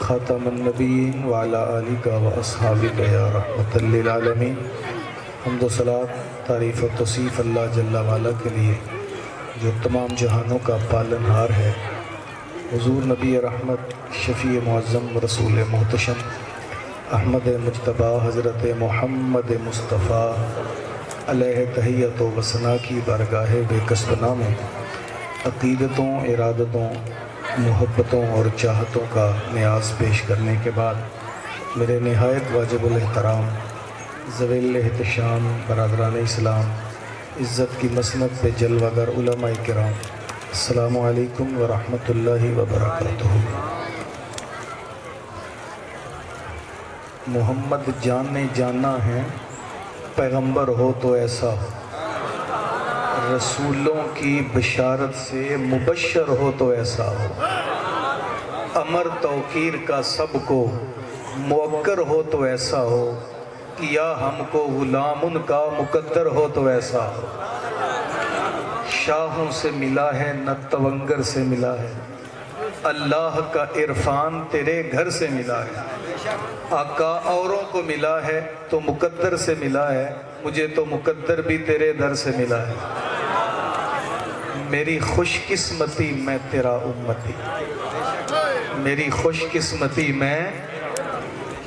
خاتم النبیین وعلا آلہ و اصحابہ یا رحمت للعالمین۔ حمد و صلاۃ، تعریف و توصیف اللہ جل وعلا کے لیے جو تمام جہانوں کا پالن ہار ہے۔ حضور نبی رحمت، شفیع معظم، رسول محتشم، احمد مجتبیٰ حضرت محمد مصطفیٰ علیہ تحیت و ثنا کی بارگاہ بے کسبنا میں عقیدتوں، ارادتوں، محبتوں اور چاہتوں کا نیاز پیش کرنے کے بعد میرے نہایت واجب الاحترام ذوی الاحتشام برادران اسلام، عزت کی مسند پہ جلوہ گر علماء کرام، السلام علیکم ورحمۃ اللہ وبرکاتہ۔ محمد جان نے جانا ہے، پیغمبر ہو تو ایسا ہو، رسولوں کی بشارت سے مبشر ہو تو ایسا ہو، امر توقیر کا سب کو موقر ہو تو ایسا ہو، کیا ہم کو غلام ان کا مقدر ہو تو ایسا ہو۔ شاہوں سے ملا ہے نہ تونگر سے ملا ہے، اللہ کا عرفان تیرے گھر سے ملا ہے۔ آقا اوروں کو ملا ہے تو مقدر سے ملا ہے، مجھے تو مقدر بھی تیرے در سے ملا ہے۔ میری خوش قسمتی میں تیرا امتی، میری خوش قسمتی میں،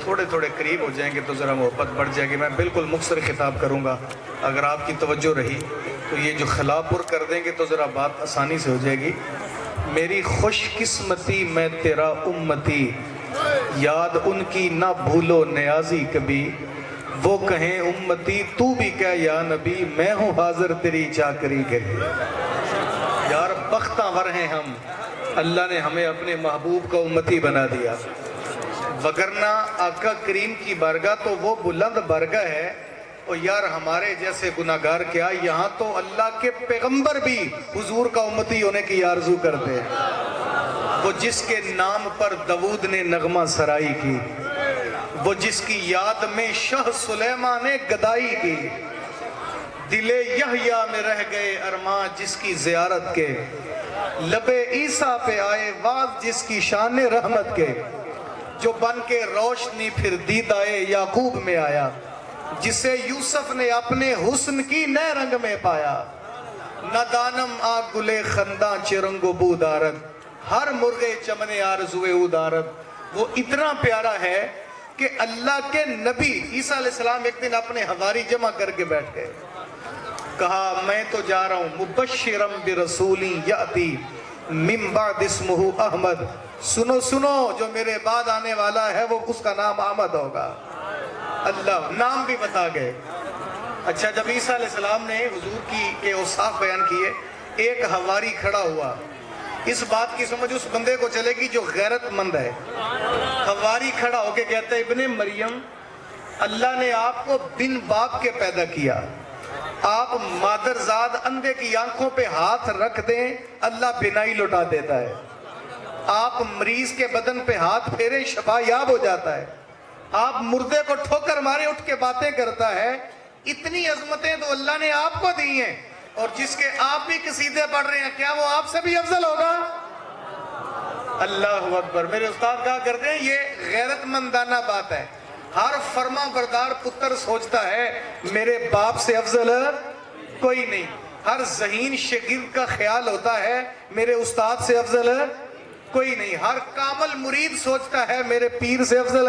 تھوڑے تھوڑے قریب ہو جائیں گے تو ذرا محبت بڑھ جائے گی۔ میں بالکل مختصر خطاب کروں گا، اگر آپ کی توجہ رہی تو یہ جو خلا پر کر دیں گے تو ذرا بات آسانی سے ہو جائے گی۔ میری خوش قسمتی میں تیرا امتی، یاد ان کی نہ بھولو نیازی کبھی، وہ کہیں امتی تو بھی کہہ یا نبی، میں ہوں حاضر تیری چاکری کے لیے۔ یار بختاں ور ہیں ہم، اللہ نے ہمیں اپنے محبوب کا امتی بنا دیا، وگرنہ آقا کریم کی بارگاہ تو وہ بلند بارگاہ ہے، اور یار ہمارے جیسے گناہگار کیا، یہاں تو اللہ کے پیغمبر بھی حضور کا امتی ہونے کی آرزو کرتے ہیں۔ وہ جس کے نام پر داؤد نے نغمہ سرائی کی، وہ جس کی یاد میں شاہ سلیمان نے گدائی کی، دل یحییٰ میں رہ گئے ارماں جس کی زیارت کے، لب عیسیٰ پہ آئے واز جس کی شان رحمت کے، جو بن کے روشنی پھر دیدائے یعقوب میں آیا، جسے یوسف نے اپنے حسن کی نئے رنگ میں پایا۔ نہ دانم آگ گلے خنداں چرنگ و بو دارد، ہر مرغے چمنے آرزوے او دارد۔ وہ اتنا پیارا ہے کہ اللہ کے نبی عیسیٰ علیہ السلام ایک دن اپنے حواری جمع کر کے بیٹھ گئے، کہا میں تو جا رہا ہوں مبشرم برسولی یاتی من بعد اسمہ احمد، سنو سنو جو میرے بعد آنے والا ہے وہ اس کا نام احمد ہوگا۔ اللہ نام بھی بتا گئے۔ اچھا، جب عیسیٰ علیہ السلام نے حضور کے اوصاف بیان کیے، ایک حواری کھڑا ہوا، اس بات کی سمجھ اس بندے کو چلے گی جو غیرت مند ہے۔ حواری کھڑا ہو کے کہتا ہے ابن مریم، اللہ نے آپ کو بن باپ کے پیدا کیا، آپ مادرزاد اندھے کی آنکھوں پہ ہاتھ رکھ دیں اللہ بینائی لوٹا دیتا ہے، آپ مریض کے بدن پہ ہاتھ پھیریں شفا یاب ہو جاتا ہے، آپ مردے کو ٹھوکر مارے اٹھ کے باتیں کرتا ہے۔ اتنی عظمتیں تو اللہ نے آپ کو دی ہیں، اور جس کے آپ بھی قصیدے پڑھ رہے ہیں، کیا وہ آپ سے بھی افضل ہوگا؟ اللہ اکبر۔ میرے استاد کہا کرتے ہیں یہ غیرت مندانہ بات ہے۔ ہر فرما بردار پتر سوچتا ہے میرے باپ سے افضل کوئی نہیں۔ ہر ذہین شاگرد کا خیال ہوتا ہے میرے استاد سے افضل کوئی نہیں۔ ہر کامل مرید سوچتا ہے میرے پیر سے افضل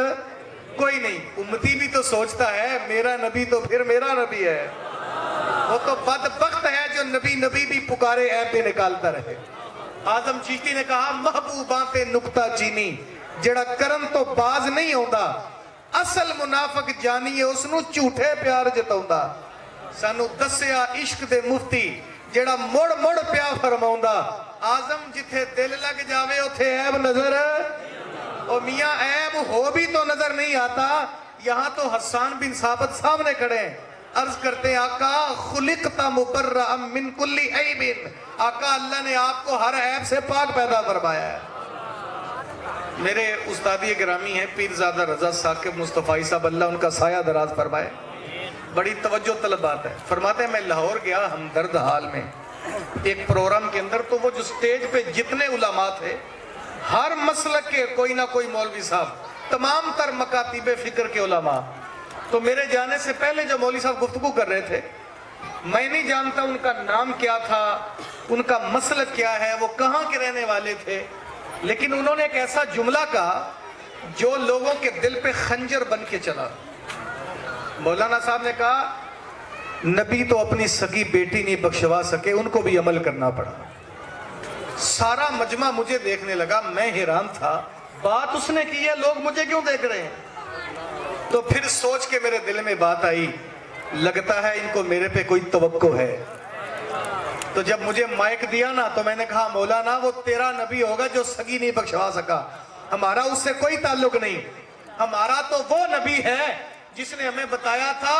کوئی نہیں۔ امتی بھی تو سوچتا ہے میرا نبی تو پھر میرا نبی ہے۔ وہ تو بدبخت ہے جو نبی نبی بھی پکارے عیب بھی نکالتا رہے۔ اعظم چشتی نے کہا محبوباں تے نکتہ چینی، جڑا کرن تو باز نہیں ہوندا، اصل منافق جانی ہے اس نو جھوٹے پیار جتاوندا۔ سانو دسیا عشق دے مفتی جڑا مڑ مڑ پیا فرماوندا، اعظم جتھے دل لگ جاوے اتھے عیب نظر، او میاں عیب ہو بھی تو نظر نہیں آتا۔ یہاں تو حسان بن ثابت سامنے کھڑے ہیں، عرض کرتے ہیں آقا خلقت مبرأ من کل عیب، آقا اللہ نے آپ کو ہر عیب سے پاک پیدا فرمایا ہے۔ میرے استادی گرامی ہیں پیرزادہ رضا ثاقب مصطفی صاحب، اللہ ان کا سایہ دراز فرمائے، بڑی توجہ طلب بات ہے۔ فرماتے ہیں میں لاہور گیا ہمدرد حال میں ایک پروگرام کے اندر، تو وہ جو سٹیج پہ جتنے علماء تھے ہر مسلک کے کوئی نہ کوئی مولوی صاحب، تمام تر مکاتب فکر کے علماء. تو میرے جانے سے پہلے جو مولوی صاحب گفتگو کر رہے تھے، میں نہیں جانتا ان کا نام کیا تھا، ان کا مسلک کیا ہے، وہ کہاں کے رہنے والے تھے، لیکن انہوں نے ایک ایسا جملہ کہا جو لوگوں کے دل پہ خنجر بن کے چلا. مولانا صاحب نے کہا نبی تو اپنی سگی بیٹی نہیں بخشوا سکے، ان کو بھی عمل کرنا پڑا. سارا مجمع مجھے دیکھنے لگا، میں حیران تھا، بات اس نے کی ہے، لوگ مجھے کیوں دیکھ رہے ہیں؟ تو پھر سوچ کے میرے دل میں بات آئی، لگتا ہے ان کو میرے پہ کوئی توقع ہے. تو جب مجھے مائک دیا نا تو میں نے کہا مولانا وہ تیرا نبی ہوگا جو سگی نہیں بخشوا سکا، ہمارا اس سے کوئی تعلق نہیں. ہمارا تو وہ نبی ہے جس نے ہمیں بتایا تھا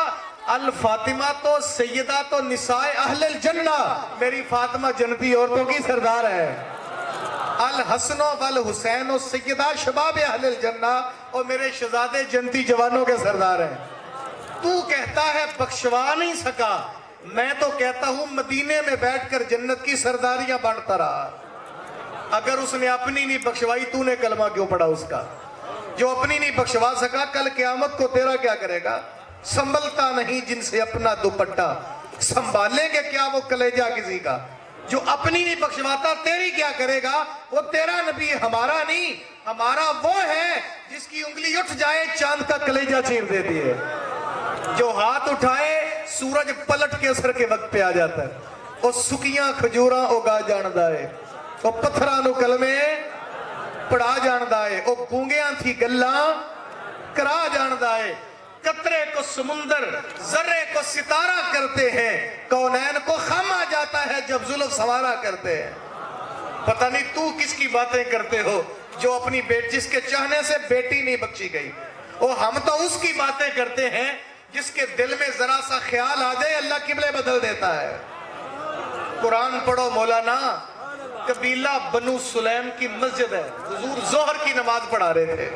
الفاطمہ تو سیدہ تو نساء اہل الجنہ، میری فاطمہ جنتی عورتوں کی سردار ہے. الحسن والحسین و سیدہ شباب اہل الجنہ، اور میرے شہزادے جنتی جوانوں کے سردار ہیں. تو کہتا ہے بخشوا نہیں سکا، میں تو کہتا ہوں مدینے میں بیٹھ کر جنت کی سرداریاں بانٹتا رہا. اگر اس نے اپنی نہیں بخشوائی تو نے کلمہ کیوں پڑھا اس کا؟ جو اپنی نہیں بخشوا سکا کل قیامت کو تیرا کیا کرے گا؟ سنبھلتا نہیں جن سے اپنا دوپٹہ، سنبھالیں گے کیا وہ کلیجہ کسی کا؟ جو اپنی نہیں بخشواتا تیری کیا کرے گا؟ وہ تیرا نبی ہے، ہمارا نہیں. ہمارا وہ ہے جس کی انگلی اٹھ جائے چاند کا کلیجہ چیر دیتی ہے، جو ہاتھ اٹھائے سورج پلٹ کے اثر کے وقت پہ آ جاتا ہے. وہ سکیاں کھجوراں اگا جاندا ہے، وہ پتھراں نو کلمے پڑھا جاندا ہے، وہ گونگیاں تھی گلاں کرا جاندا ہے. قطرے کو سمندر، ذرے کو ستارہ کرتے ہیں، کونین کو خم آ جاتا ہے جب زلف سوارا کرتے ہیں. پتہ نہیں تو کس کی باتیں کرتے ہو جو اپنی جس کے چاہنے سے بیٹی نہیں بخشی گئی. ہم تو اس کی باتیں کرتے ہیں جس کے دل میں ذرا سا خیال آ جائے اللہ قبلے بدل دیتا ہے. قرآن پڑھو مولانا. قبیلہ بنو سلیم کی مسجد ہے، حضور ظہر کی نماز پڑھا رہے تھے،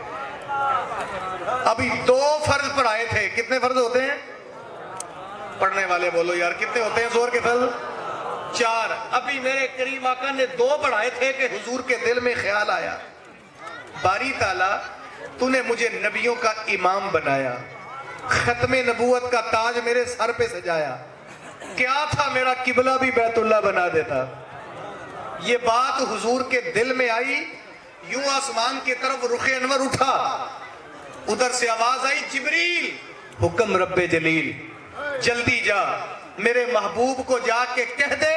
ابھی 2 فرض پڑھائے تھے. کتنے فرض ہوتے ہیں؟ پڑھنے والے بولو یار کتنے ہوتے ہیں ظہر کے فرض؟ 4. ابھی میرے کریم آقا نے 2 پڑھائے تھے کہ حضور کے دل میں خیال آیا، باری تعالیٰ تو نے مجھے نبیوں کا امام بنایا، ختم نبوت کا تاج میرے سر پہ سجایا، کیا تھا میرا قبلہ بھی بیت اللہ بنا دیتا. یہ بات حضور کے دل میں آئی، یوں آسمان کی طرف رخ انور اٹھا، ادھر سے آواز آئی جبریل حکم رب جلیل جلدی جا میرے محبوب کو جا کے کہہ دے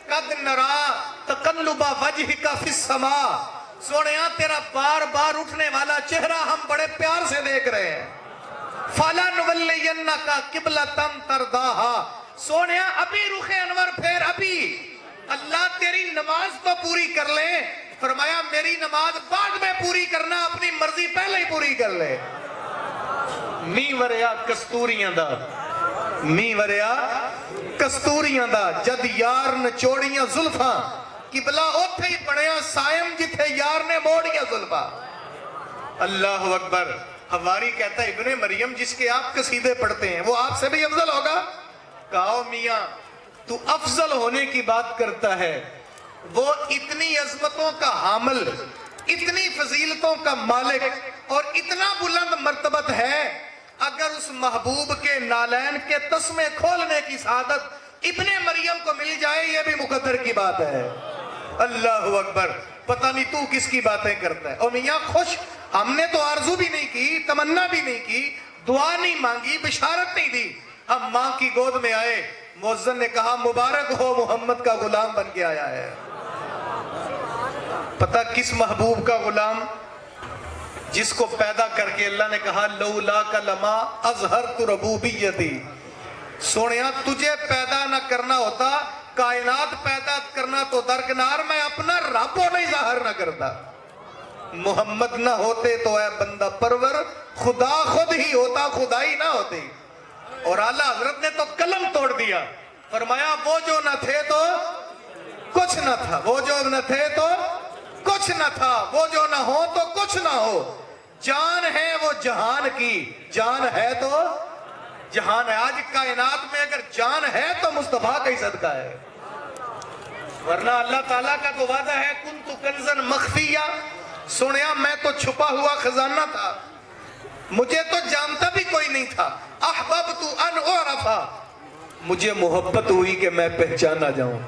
قد نرا تقلب وجہک فی السماء، سونیا تیرا بار بار اٹھنے والا چہرہ ہم بڑے پیار سے دیکھ رہے ہیں. فَلَنُوَلِّيَنَّكَ قِبْلَةً تَرْضَاهَا، سونیا ابھی رخ انور پھر ابھی اللہ تیری نماز تو پوری کر لے. فرمایا میری نماز بعد میں پوری کرنا، اپنی مرضی پہلے ہی پوری کر لے. می وریا کستوریاں دا، می وریا کستوریاں دا، جد یار نچوڑیاں زلفاں، قبلہ اوتھے ہی پڑھیا سائم جتھے یار نے موڑیاں زلفاں. اللہ اکبر. حواری کہتا ہے ابن مریم جس کے آپ قصیدے پڑھتے ہیں وہ آپ سے بھی افضل ہوگا؟ کہو میاں تو افضل ہونے کی بات کرتا ہے، وہ اتنی عظمتوں کا حامل، اتنی فضیلتوں کا مالک اور اتنا بلند مرتبت ہے، اگر اس محبوب کے نالین کے تسمے کھولنے کی سعادت ابن مریم کو مل جائے یہ بھی مقدر کی بات ہے. اللہ اکبر. پتہ نہیں تو کس کی باتیں کرتا ہے. اور میاں خوش، ہم نے تو آرزو بھی نہیں کی، تمنا بھی نہیں کی، دعا نہیں مانگی، بشارت نہیں دی. ہم ماں کی گود میں آئے، مؤذن نے کہا مبارک ہو محمد کا غلام بن کے آیا ہے. پتہ کس محبوب کا غلام؟ جس کو پیدا کر کے اللہ نے کہا لولاک لما اظہرت ربوبیتی. سونیا تجھے پیدا نہ کرنا ہوتا، کائنات پیدا کرنا تو درکنار، میں اپنا رب نہیں ظاہر نہ کرتا. محمد نہ ہوتے تو اے بندہ پرور خدا خود ہی ہوتا، خدائی نہ ہوتی. اور اعلیٰ حضرت نے تو قلم توڑ دیا، فرمایا وہ جو نہ تھے تو کچھ نہ تھا، وہ جو نہ تھے تو کچھ نہ تھا، وہ جو نہ ہو تو کچھ نہ ہو. جان ہے وہ جہان کی، جان ہے تو جہان ہے. آج کائنات میں اگر جان ہے تو مصطفیٰ کا ہی صدقہ ہے، ورنہ اللہ تعالیٰ کا تو وعدہ ہے کنت کنزا مخفیہ سنیا میں تو چھپا ہوا خزانہ تھا, مجھے تو جانتا بھی کوئی نہیں تھا. احببت ان اعرفا, مجھے محبت ہوئی کہ میں پہچانا جاؤں.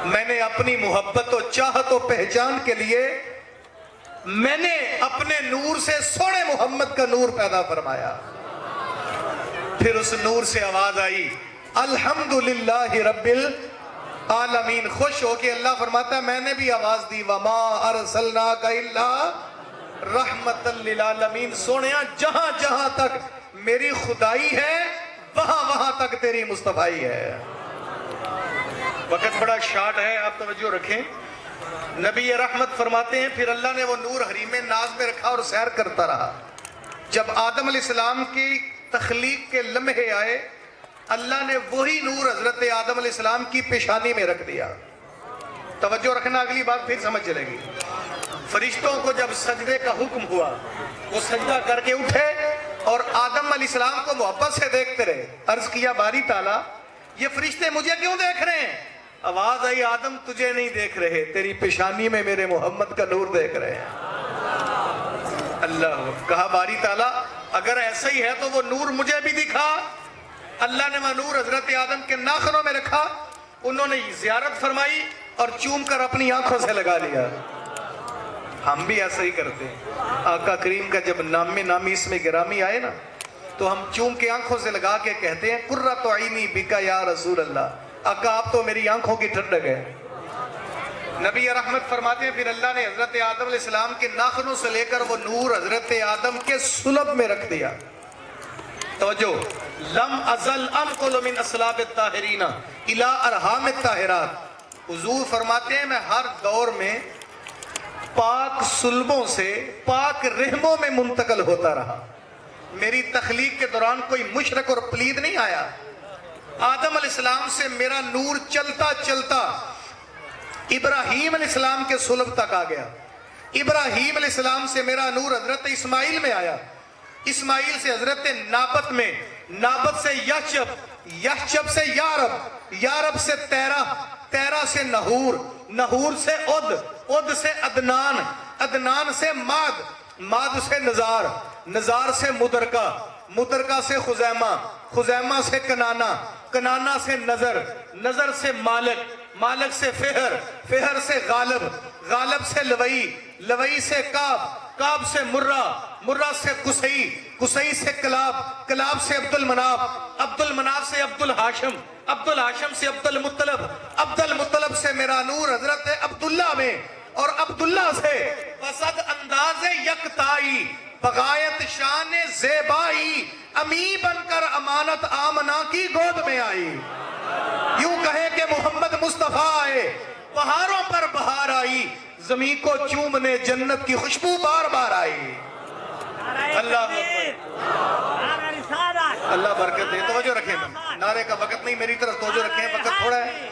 میں نے اپنی محبت و چاہت و پہچان کے لیے میں نے اپنے نور سے سونے محمد کا نور پیدا فرمایا. پھر اس نور سے آواز آئی الحمدللہ رب العالمین. خوش ہو کے اللہ فرماتا ہے میں نے بھی آواز دی وما ارسلناک الا رحمت للعالمین. سونیا جہاں جہاں تک میری خدائی ہے وہاں وہاں تک تیری مصطفیٰ ہے. وقت بڑا شارٹ ہے, آپ توجہ رکھیں. نبی رحمت فرماتے ہیں پھر اللہ نے وہ نور حریم ناز میں رکھا اور سیر کرتا رہا. جب آدم علیہ السلام کی تخلیق کے لمحے آئے, اللہ نے وہی نور حضرت آدم علیہ السلام کی پیشانی میں رکھ دیا. توجہ رکھنا, اگلی بات پھر سمجھ چلے گی. فرشتوں کو جب سجدے کا حکم ہوا وہ سجدہ کر کے اٹھے اور آدم علیہ السلام کو محبت سے دیکھتے رہے. عرض کیا باری تعالیٰ یہ فرشتے مجھے کیوں دیکھ رہے ہیں؟ آواز آئی آدم تجھے نہیں دیکھ رہے, تیری پیشانی میں میرے محمد کا نور دیکھ رہے ہیں. اللہ. کہا باری تعالیٰ اگر ایسا ہی ہے تو وہ نور مجھے بھی دکھا. اللہ نے وہ نور حضرت آدم کے ناخنوں میں رکھا, انہوں نے زیارت فرمائی اور چوم کر اپنی آنکھوں سے لگا لیا. ہم بھی ایسا ہی کرتے ہیں. آقا کریم کا جب نام نامی اس میں گرامی آئے نا تو ہم چوم کے آنکھوں سے لگا کے کہتے ہیں قرۃ عینی بکا یا رسول اللہ. آقا آپ تو میری آنکھوں کی ٹھنڈک ہے. نبی رحمت فرماتے ہیں پھر اللہ نے حضرت آدم علیہ السلام کے ناخنوں سے لے کر وہ نور حضرت آدم کے صلب میں رکھ دیا. توجہ, لم ازل انقل من اصلاب الطاہرین الی ارحام الطاہرات. حضور فرماتے ہیں میں ہر دور میں پاک صلبوں سے پاک رحموں میں منتقل ہوتا رہا. میری تخلیق کے دوران کوئی مشرک اور پلید نہیں آیا. آدم علیہ السلام سے میرا نور چلتا چلتا ابراہیم علیہ السلام کے صلب تک آ گیا. ابراہیم علیہ السلام سے میرا نور حضرت اسماعیل میں آیا. اسماعیل سے حضرت نابت میں, نابت سے یحشب, یحشب سے یارب, یارب سے تیرہ, تیرہ سے نحور, نحور سے عد, عد سے عدنان, عدنان سے ماد, ماد سے نزار, نزار سے مدرکہ, مدرکہ سے خزیمہ, خزیمہ سے کنانا, کنانا سے نظر, نظر سے مالک, مالک سے فہر, فہر سے غالب, غالب سے لوئی, لوئی سے کعب, کعب سے مرہ, مرہ سے قصی, قصی سے کلاب, کلاب سے عبد المناف, عبد المناف سے عبد الحاشم, عبد الحاشم سے عبد المطلب, عبد المطلب سے میرا نور حضرت عبداللہ میں, اور عبداللہ سے وسط انداز یکتائی, بغایت شان زیبائی, امی بن کر امانت آمنہ کی گود میں آئی. یوں کہے کہ محمد مصطفیٰ آئے, پہاڑوں پر بہار آئی, زمین کو چومنے جنت کی خوشبو بار بار آئی. اللہ اللہ برکت دے. توجہ رکھیں, نعرے کا وقت نہیں, میری طرف توجہ رکھیں, وقت تھوڑا ہے.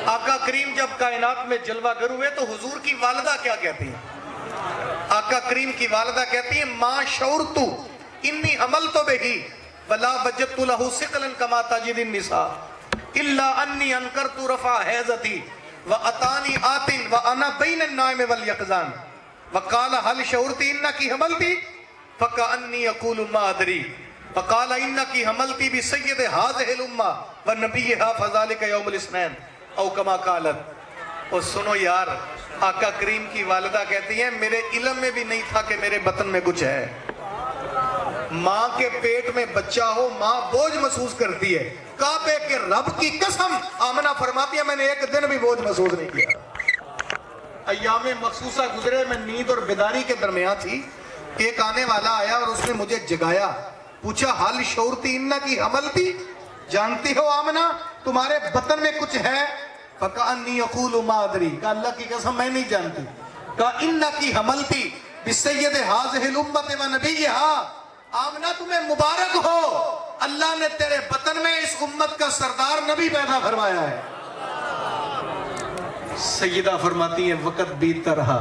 آقا کریم جب کائنات میں جلوہ گر ہوئے تو حضور کی والدہ کیا کہتی ہیں؟ آقا کریم کی والدہ کہتی ہیں ما شعرتو انی حملتو بہی ولا وجدت لہو ثقلا کما تجد النساء الا انی انکرت رفع حیضتی واتانی آتن وانا بین النائم والیقظان وقال هل شعرت انکی حملتی فکأنی یقول ما ادری فقال انکی حملتی بسید هذه الامہ ونبیہا فذالک یوم الاثنین او کما قالت. اور سنو یار, آقا کریم کی والدہ کہتی ہیں میرے علم میں بھی نہیں تھا کہ میرے بطن میں کچھ ہے. ماں کے پیٹ میں بچہ ہو ماں بوجھ محسوس کرتی ہے. کعبے کے رب کی قسم آمنہ فرماتی ہے میں نے ایک دن بھی بوجھ محسوس نہیں کیا. ایام مخصوصہ گزرے, میں نیند اور بیداری کے درمیان تھی, ایک آنے والا آیا اور اس نے مجھے جگایا, پوچھا حل شعورتی انہ کی حمل تھی, جانتی ہو آمنہ تمہارے بطن میں کچھ ہے؟ فَقَأَنِّي يَقُولُ مَا أَدْرِي, کہا اللہ کی قسم میں نہیں جانتی. کہا اِنَّ کی حمل تھی بِسَيِّدِ هَذِهِ الْأُمَّةِ وَنَبِيِّهَا, آمنہ تمہیں مبارک ہو, اللہ نے تیرے بطن میں اس امت کا سردار نبی پیدا فرمایا ہے. سیدہ فرماتی ہیں وقت بیتتا رہا,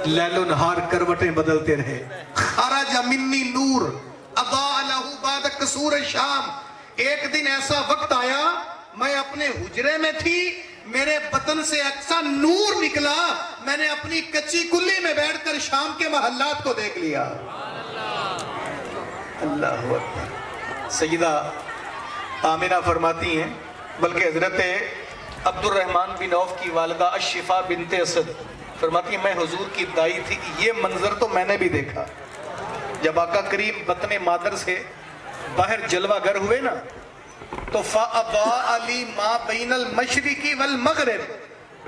لیل و نہار کروٹیں بدلتے رہے. خرج منی نور اضاء لہ بعد قصور الشام. ایک دن ایسا وقت آیا میں اپنے حجرے میں تھی, میرے بطن سے اقصا نور نکلا. میں نے اپنی کچی کلی میں بیٹھ کر شام کے محلات کو دیکھ لیا. اللہ اکبر. سیدہ آمنہ فرماتی ہیں، بلکہ حضرت عبد الرحمن بن عوف کی والدہ الشفا بنت اسد فرماتی ہیں، میں حضور کی دائی تھی. یہ منظر تو میں نے بھی دیکھا. جب آقا کریم بطن مادر سے باہر جلوہ گر ہوئے نا، تو فَأَضَاءَ لِي مَا بَيْنَ الْمَشْرِقِ وَالْمَغْرِبِ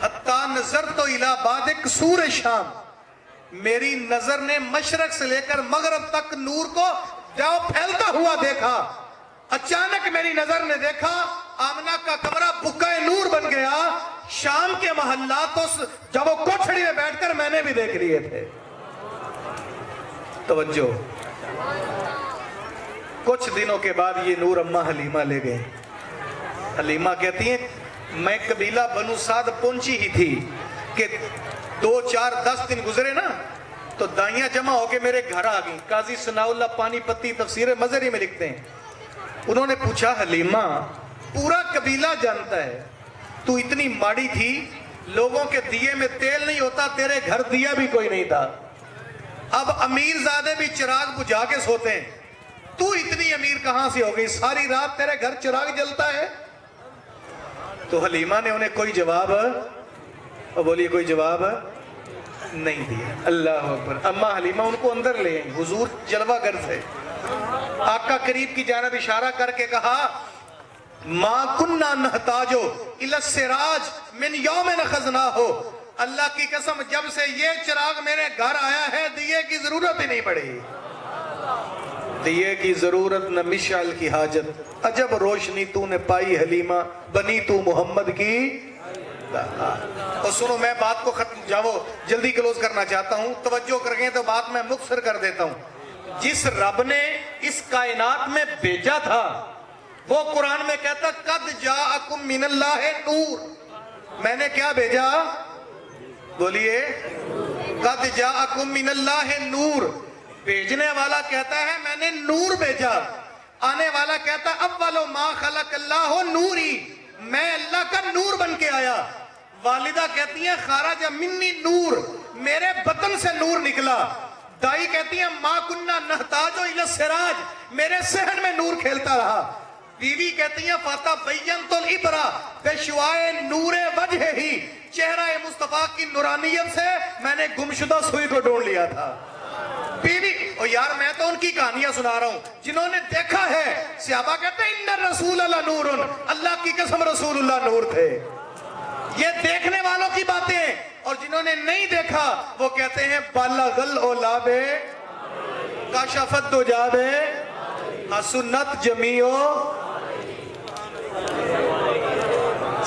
حَتَّى نَظَرْتُ إِلَى بَعْدِ قُصُورِ الشام. میری نظر نے مشرق سے لے کر مغرب تک نور کو پھیلتا ہوا دیکھا. اچانک میری نظر نے دیکھا آمنہ کا کمرہ بکائے نور بن گیا. شام کے محلات جب وہ کوٹھڑی میں بیٹھ کر میں نے بھی دیکھ لیے تھے. توجہ. کچھ دنوں کے بعد یہ نور اماں حلیمہ لے گئے. حلیمہ کہتی ہیں میں قبیلہ بنو سعد پہنچی ہی تھی کہ 2 4 10 دن گزرے نا، تو دائیاں جمع ہو کے میرے گھر آ گئیں. قاضی ثناء اللہ پانی پتی تفسیر مظہری میں لکھتے ہیں. انہوں نے پوچھا حلیمہ پورا قبیلہ جانتا ہے تو اتنی ماڑی تھی، لوگوں کے دیے میں تیل نہیں ہوتا، تیرے گھر دیا بھی کوئی نہیں تھا. اب امیر زادے بھی چراغ بجھا کے سوتے ہیں، تو اتنی امیر کہاں سے ہو گئی؟ ساری رات تیرے گھر چراغ جلتا ہے. تو حلیمہ نے انہیں کوئی جواب، اور بولیے کوئی جواب نہیں دیا. اللہ اکبر. اما حلیمہ ان کو اندر لے آئیں. حضور جلوہ گر تھے. آقا قریب کی جانب اشارہ کر کے کہا ما کننا نحتاجو الی السراج من یوم نخزناہو. اللہ کی قسم جب سے یہ چراغ میرے گھر آیا ہے دیے کی ضرورت ہی نہیں پڑی. دیے کی ضرورت نہ مشعل کی حاجت. عجب روشنی تو نے پائی حلیمہ، بنی تو محمد کی. اور سنو میں بات کو ختم جاؤ جلدی کلوز کرنا چاہتا ہوں، توجہ کر گئے تو بات میں مختصر کر دیتا ہوں. جس رب نے اس کائنات میں بھیجا تھا وہ قرآن میں کہتا قد جاءکم من اللہ نور. میں نے کیا بھیجا؟ بولیے قد جاءکم من اللہ نور. بھیجنے والا کہتا ہے میں نے نور بھیجا، آنے والا کہتا اول ما خلق اللہ نوری، میں اللہ کا نور بن کے آیا. والدہ کہتی ہیں خارج منی نور، میرے بطن سے نور نکلا. دائی کہتی ہیں ما کننا نحتاجو الی السراج، میرے صحن میں نور کھیلتا رہا. بیوی کہتی ہیں فَتَبَيَّنْتُ الْعِبْرَ بِشُعَاعِ نُورِ وَجْهِهِ، چہرہ مصطفیٰ کی نورانیت سے میں نے گمشدہ سوئی کو ڈھونڈ لیا تھا. بیوی اور یار میں تو ان کی کہانیاں سنا رہا ہوں جنہوں نے دیکھا ہے. صحابہ کہتے ہیں اِنَّ الرَّسُولَ لَنُورٌ، اللہ کی قسم رسول اللہ نور تھے. یہ دیکھنے والوں کی باتیں. اور جنہوں نے نہیں دیکھا وہ کہتے ہیں بَلَغَ الْعُلَابِ کَشَفَ الدُّجَابِ حَسُنَتْ جَمِيعُ.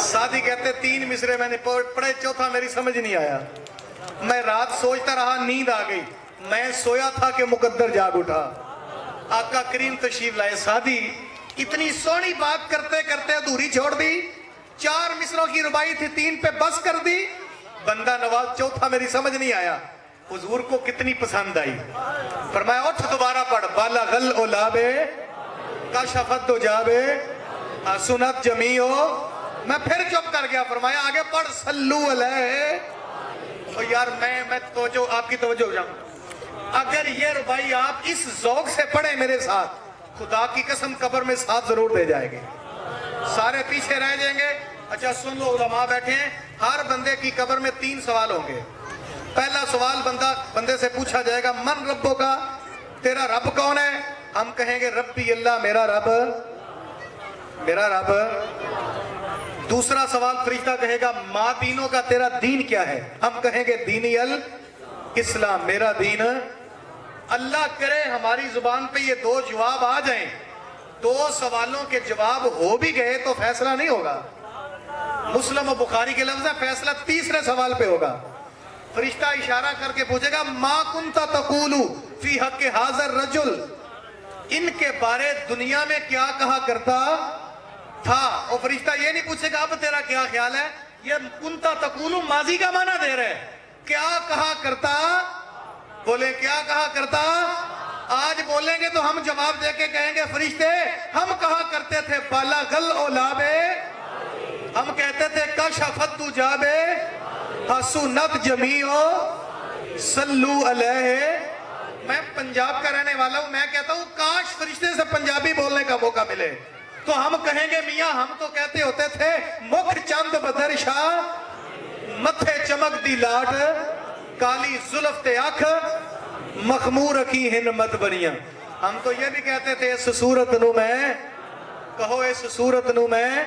سادی کہتے 3 مصرے میں نے پڑھے، چوتھا میری سمجھ نہیں آیا. میں رات سوچتا رہا، نیند آ گئی. میں سویا تھا کہ مقدر جاگ اٹھا. آقا کریم تشریف لائے. سادی اتنی سونی بات کرتے کرتے ادھوری چھوڑ دی. 4 مصروں کی ربائی تھی، 3 پہ بس کر دی. بندہ نواز چوتھا میری سمجھ نہیں آیا. حضور کو کتنی پسند آئی. فرمایا اٹھ دوبارہ پڑھ بَلَغَ الْعُلَابِ کَشَفَ الدُّجَابِ حَسُنَتْ جَمِيعُ. میں پھر چپ کر گیا. فرمایا آگے پڑھ صلو علیہ. اور یار میں توجہ آپ کی توجہ ہو جاؤں. اگر یہ ربائی آپ اس ذوق سے پڑھیں میرے ساتھ، خدا کی قسم قبر میں ساتھ ضرور دے جائے گے. سارے پیچھے رہ جائیں گے. اچھا سن لو، علماء بیٹھے ہیں. ہر بندے کی قبر میں 3 سوال ہوں گے. پہلا سوال بندے سے پوچھا جائے گا من ربو کا، تیرا رب کون ہے؟ ہم کہیں گے ربی اللہ، میرا رب میرا رب. دوسرا سوال فرشتہ کہے گا ما دینوں کا، تیرا دین کیا ہے؟ ہم کہیں گے دینی الاسلام، میرا دین. اللہ کرے ہماری زبان پہ یہ 2 جواب آ جائیں. 2 سوالوں کے جواب ہو بھی گئے تو فیصلہ نہیں ہوگا. مسلم و بخاری کے لفظ ہے فیصلہ تیسرے سوال پہ ہوگا. فرشتہ اشارہ کر کے پوچھے گا ما کنت تقول فی حق حاضر رجل، ان کے بارے دنیا میں کیا کہا کرتا تھا. اور فرشتہ یہ نہیں پوچھے گا اب تیرا کیا خیال ہے. یہ کنت تقول ماضی کا معنی دے رہے ہیں. کیا کہا کرتا، بولے کیا کہا کرتا. آج بولیں گے تو ہم جواب دے کے کہیں گے فرشتے ہم کہا کرتے تھے بَلَغَ الْعُلَابِ ہم کہتے تھے کشفت دجابے حسنت جمیع صلو علیہ. میں پنجاب کا رہنے والا ہوں, میں کہتا ہوں کاش فرشتے سے پنجابی بولنے کا موقع ملے تو ہم کہیں گے میاں ہم تو کہتے ہوتے تھے مکھ چند بدر شاہ متھے چمک دی لاٹ کالی زلف تے اکھ مخمور رکھی ہن مت بنیاں. ہم تو یہ بھی کہتے تھے اس صورت نو میں کہو اس صورت نو میں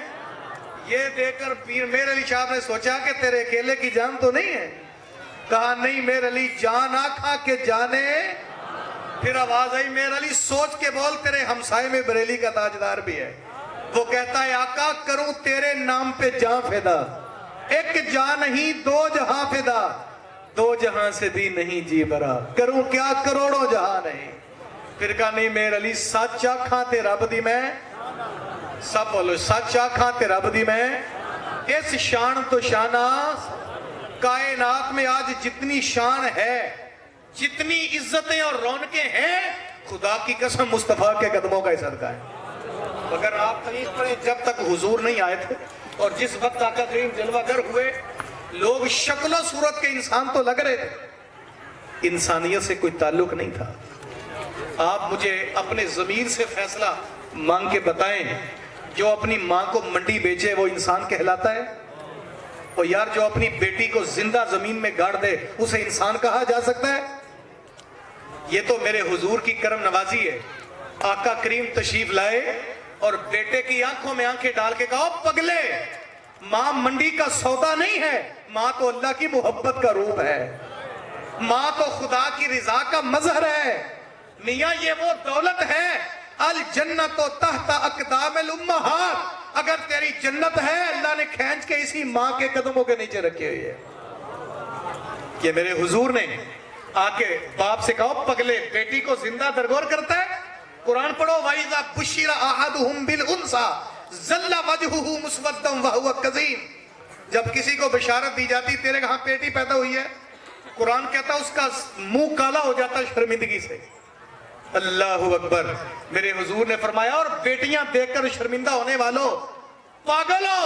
یہ دیکھ کر پیر میر علی شاہ نے سوچا کہ تیرے اکیلے کی جان تو نہیں ہے. کہا نہیں میر علی جان آکھا کہ جانے. پھر آواز آئی میر علی سوچ کے بول تیرے ہمسائے میں بریلی کا تاجدار بھی ہے. وہ کہتا ہے آقا کروں تیرے نام پہ جان فدا, ایک جان نہیں دو جہاں فدا, دو جہاں سے دی نہیں جی برا, کروں کیا کروڑوں جہاں نہیں. پھر کہا نہیں میر علی سچ آکھاں تے رب دی میں, سب بولو سچ آکھاں تے رب دی میں, اس شان تو شانہ کائنات میں آج جتنی شان ہے جتنی عزتیں اور رونقیں ہیں خدا کی قسم مصطفیٰ کے قدموں کا صدقہ ہے. اگر آپ تاریخ پڑھیں جب تک حضور نہیں آئے تھے اور جس وقت آقا کریم جلوہ گر ہوئے لوگ شکل و صورت کے انسان تو لگ رہے تھے, انسانیت سے کوئی تعلق نہیں تھا. آپ مجھے اپنے ضمیر سے فیصلہ مانگ کے بتائیں جو اپنی ماں کو منڈی بیچے وہ انسان کہلاتا ہے؟ اور یار جو اپنی بیٹی کو زندہ زمین میں گاڑ دے اسے انسان کہا جا سکتا ہے؟ یہ تو میرے حضور کی کرم نوازی ہے. آقا کریم تشریف لائے اور بیٹے کی آنکھوں میں آنکھیں ڈال کے کہا پگلے ماں منڈی کا سودا نہیں ہے, ماں تو اللہ کی محبت کا روپ ہے, ماں تو خدا کی رضا کا مظہر ہے. میاں یہ وہ دولت ہے الجنت تحت اقدام الامہات, اگر تیری جنت ہے اللہ نے کھینچ کے اسی ماں کے قدموں کے نیچے رکھی ہوئی ہے. یہ میرے حضور نے آ کے باپ سے کہا پگلے بیٹی کو زندہ درگور کرتا ہے. قرآن پڑھو وَإِذَا بُشِّرَ أَحَدُهُمْ بِالْأُنْثَىٰ ظَلَّ وَجْهُهُ مُسْوَدًّا وَهُوَ كَظِيمٌ. جب کسی کو بشارت دی جاتی تیرے کہاں بیٹی پیدا ہوئی ہے, قرآن کہتا اس کا منہ کالا ہو جاتا شرمندگی سے. اللہ اکبر. میرے حضور نے فرمایا اور بیٹیاں دیکھ کر شرمندہ ہونے والوں پاگلو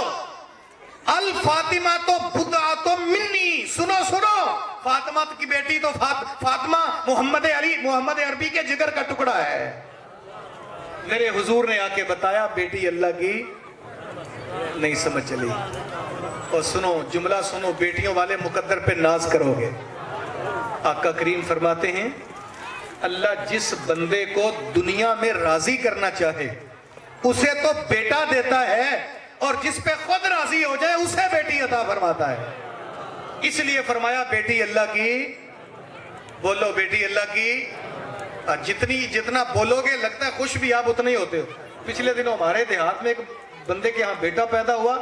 الفاطمہ تو بدعۃ منی, سنو سنو فاطمہ کی بیٹی تو فاطمہ محمد علی محمد عربی کے جگر کا ٹکڑا ہے. میرے حضور نے آ کے بتایا بیٹی اللہ کی نہیں سمجھ چلی. اور سنو جملہ سنو, بیٹیوں والے مقدر پہ ناز کرو گے. آقا کریم فرماتے ہیں اللہ جس بندے کو دنیا میں راضی کرنا چاہے اسے تو بیٹا دیتا ہے اور جس پہ خود راضی ہو جائے اسے بیٹی عطا فرماتا ہے. اس لیے فرمایا بیٹی اللہ کی, بولو بیٹی اللہ کی. جتنا بولو گے لگتا ہے خوش بھی آپ اتنے ہی ہوتے ہو. پچھلے دنوں ہمارے دیہات میں ایک بندے کے ہاں بیٹا پیدا ہوا,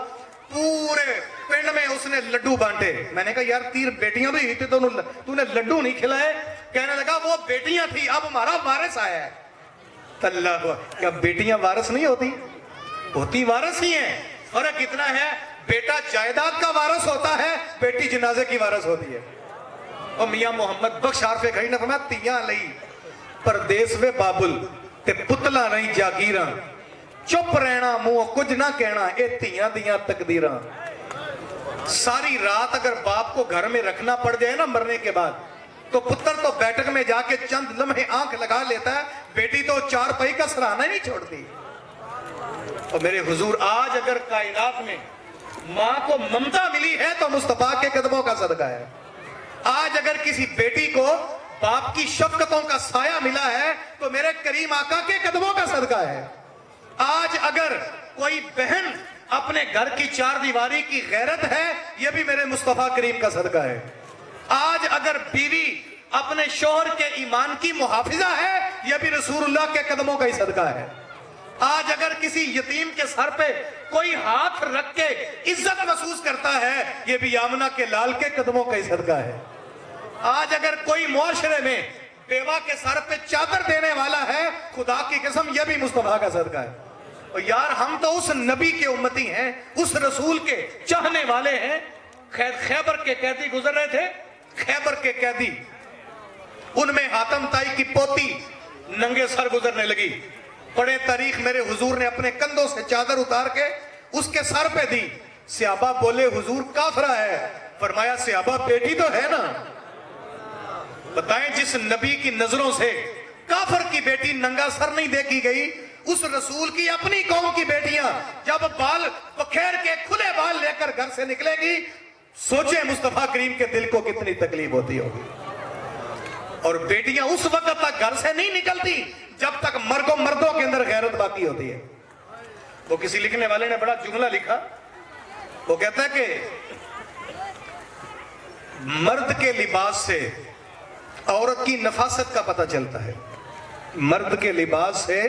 پورے پنڈ میں اس نے لڈو بانٹے. میں نے کہا یار تیر بیٹیاں بھی تھی تو نے لڈو نہیں کھلائے. کہنے لگا وہ بیٹیاں تھی اب ہمارا وارث آیا ہے. اللہ, کیا بیٹیاں وارث نہیں ہوتی؟ ہوتی وارث ہی ہیں. فرق اتنا ہے بیٹا جائیداد کا وارث ہوتا ہے, بیٹی جنازے کی وارث ہوتی ہے. اور میاں محمد بخش عارف گھڑی نے فرمایا تیاں لئی پردیس وے بابل تے پتلا نہیں جاگیراں, چپ رہنا منہ کچھ نہ کہنا اے تیاں دیاں تقدیراں. ساری رات اگر باپ کو گھر میں رکھنا پڑ جائے نا مرنے کے بعد تو پتر تو بیٹھک میں جا کے چند لمحے آنکھ لگا لیتا ہے, بیٹی تو چار پائی کا سراہنا ہی نہیں چھوڑتی. اور میرے حضور آج اگر کائنات میں ماں کو ممتا ملی ہے تو مصطفیٰ کے قدموں کا صدقہ ہے. آج اگر کسی بیٹی کو باپ کی شفقتوں کا سایہ ملا ہے تو میرے کریم آقا کے قدموں کا صدقہ ہے. آج اگر کوئی بہن اپنے گھر کی چار دیواری کی غیرت ہے یہ بھی میرے مصطفیٰ کریم کا صدقہ ہے. آج اگر بیوی اپنے شوہر کے ایمان کی محافظہ ہے یہ بھی رسول اللہ کے قدموں کا ہی صدقہ ہے. آج اگر کسی یتیم کے سر پہ کوئی ہاتھ رکھ کے عزت محسوس کرتا ہے یہ بھی آمنہ کے لال کے قدموں کا ہی صدقہ ہے. آج اگر کوئی معاشرے میں بیوہ کے سر پہ چادر دینے والا ہے خدا کی قسم یہ بھی مصطفیٰ کا صدقہ ہے. اور یار ہم تو اس نبی کے امتی ہیں, اس رسول کے چاہنے والے ہیں. خیبر کے قیدی گزر رہے تھے, خیبر کے قیدی, ان میں حاتم تائی کی پوتی ننگے سر گزرنے لگی. پڑھے تاریخ, میرے حضور نے اپنے کندھوں سے چادر اتار کے اس کے سر پہ دی. صحابہ بولے حضور کافرہ ہے، فرمایا صحابہ بیٹی تو ہے نا۔ بتائیں جس نبی کی نظروں سے کافر کی بیٹی ننگا سر نہیں دیکھی گئی، اس رسول کی اپنی قوم کی بیٹیاں جب بال پکھیر کے کھلے بال لے کر گھر سے نکلے گی، سوچیں مصطفیٰ کریم کے دل کو کتنی تکلیف ہوتی ہوگی۔ اور بیٹیاں اس وقت تک گھر سے نہیں نکلتی جب تک مردوں کے اندر غیرت باقی ہوتی ہے۔ وہ کسی لکھنے والے نے بڑا جملہ لکھا، وہ کہتا ہے کہ مرد کے لباس سے عورت کی نفاست کا پتہ چلتا ہے، مرد کے لباس سے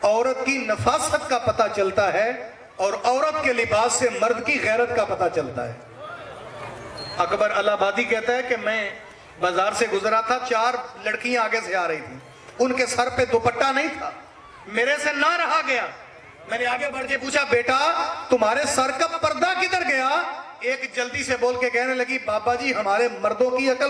عورت کی نفاست کا پتہ چلتا ہے، اور عورت کے لباس سے مرد کی غیرت کا پتہ چلتا ہے۔ اکبر الہ آبادی کہتا ہے کہ میں بازار سے گزرا تھا، 4 لڑکیاں آگے سے آ رہی تھیں، ان کے سر پہ دوپٹہ نہیں تھا، میرے سے نہ رہا گیا، میں نے آگے بڑھ کے پوچھا بیٹا تمہارے سر کا پردہ کدھر گیا؟ ایک جلدی سے بول کے کہنے لگی بابا جی ہمارے مردوں کی عقل